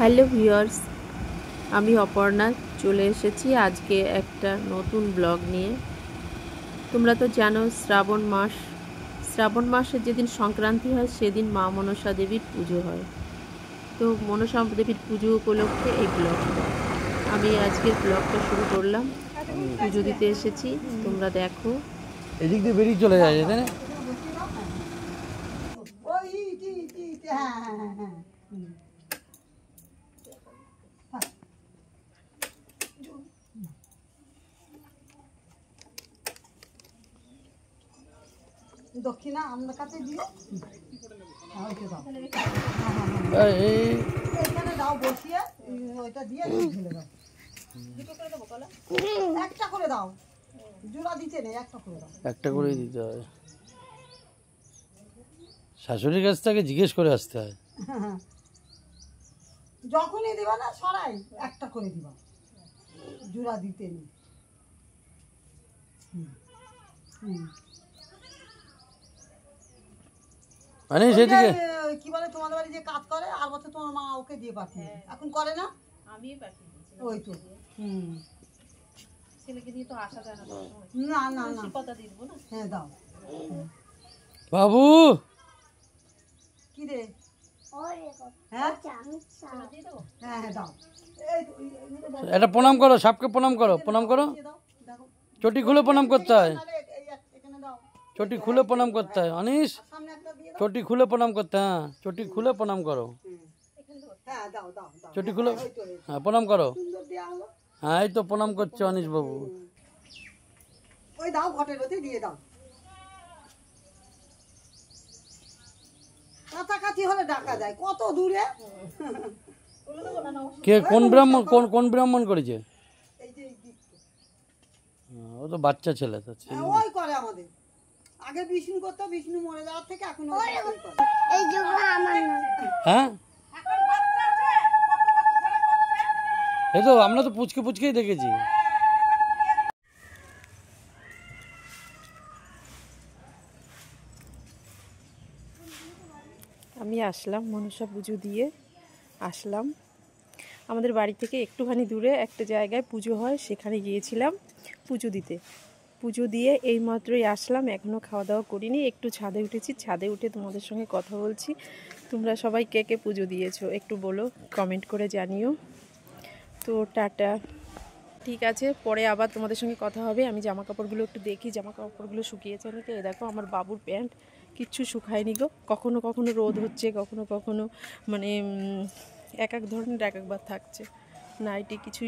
Hello viewers, আমি অপর্ণা চলে এসেছি আজকে একটা নতুন ব্লগ নিয়ে। তোমরা তো জানো শ্রাবণ মাসের যেদিন সংক্রান্তি হয় সেদিন মা মনসা দেবীর পুজো হয়। তো মনসা দেবীর পুজো উপলক্ষে এই ব্লগটা আমি আজকের ব্লগটা শুরু করলাম। পুজো দিতে এসেছি, তোমরা দেখো। এদিক দিয়ে বেরিয়ে চলে যায় তাই না? দক্ষিণা আমরা কাছে দিয়ে এখানে দাও বসিয়ে ওইটা দিয়ে ঢেলে দাও। দুটো করে দেবো কলা? একটা করে দাও, জোড়া দিতে নেই, একটা করে দাও। একটা করেই দিতে হয়। শাশুড়ির কাছ থেকে জিজ্ঞেস করে আসতে হয়। যখনই দিবা না সরাই একটা করে দিবা, জোড়া দিতে নেই। মানে সেদিকে কি বলে তোমাদের বাড়ি যে কাজ করে, আর বছর তোমার মা ওকে দিয়ে পাঠিয়ে, এখন করে না? আমি পাঠিয়ে দিয়েছি। ওই তো ছেলেকে দিয়ে তো আসা যায় না। না না না, কথা দিয়ে দেবো না। হ্যাঁ দাও। বাবু কি রে? হ্যাঁ হ্যাঁ দাও। এটা প্রণাম করো, সাপকে প্রণাম করো, প্রণাম করো। চটি খুলে প্রণাম করতে হয়, চটি খুলে প্রণাম করতে হয়। অনিশ, চটি খুলে প্রণাম করতে, হ্যাঁ চটি খুলে প্রণাম করো, চটি খুলে, হ্যাঁ প্রণাম করো। হ্যাঁ এই তো প্রণাম করছে অনিশ বাবু। ওই দাও, ঘটের ওতে দিয়ে দাও। কাছাকাছি হলে ডাকা যায়, কত দূরে। কে কোন ব্রাহ্মণ করেছে? ও তো বাচ্চা ছেলে। ওই করে আমাদের আগে বিষ্ণু করতো, বিষ্ণু মরে যাওয়ার থেকে এখন হ্যাঁ এই তো আমরা তো পুচকেই দেখেছি। আমি আসলাম মনসা পুজো দিয়ে আসলাম। আমাদের বাড়ি থেকে একটুখানি দূরে একটা জায়গায় পুজো হয়, সেখানে গিয়েছিলাম পুজো দিতে। পুজো দিয়ে এইমাত্রই আসলাম, এখনও খাওয়া দাওয়া করিনি। একটু ছাদে উঠেছি, ছাদে উঠে তোমাদের সঙ্গে কথা বলছি। তোমরা সবাই কে কে পুজো দিয়েছো একটু বলো, কমেন্ট করে জানিও। তো টাটা, ঠিক আছে, পরে আবার তোমাদের সঙ্গে কথা হবে। আমি জামা কাপড়গুলো একটু দেখি, জামা কাপড়গুলো শুকিয়েছে নাকি। এই দেখো আমার বাবুর প্যান্ট কিচ্ছু শুকায়নি গো। কখনো কখনো রোদ হচ্ছে, কখনো কখনো মানে এক এক ধরনের এক একবার থাকছে। নাইটি কিছুই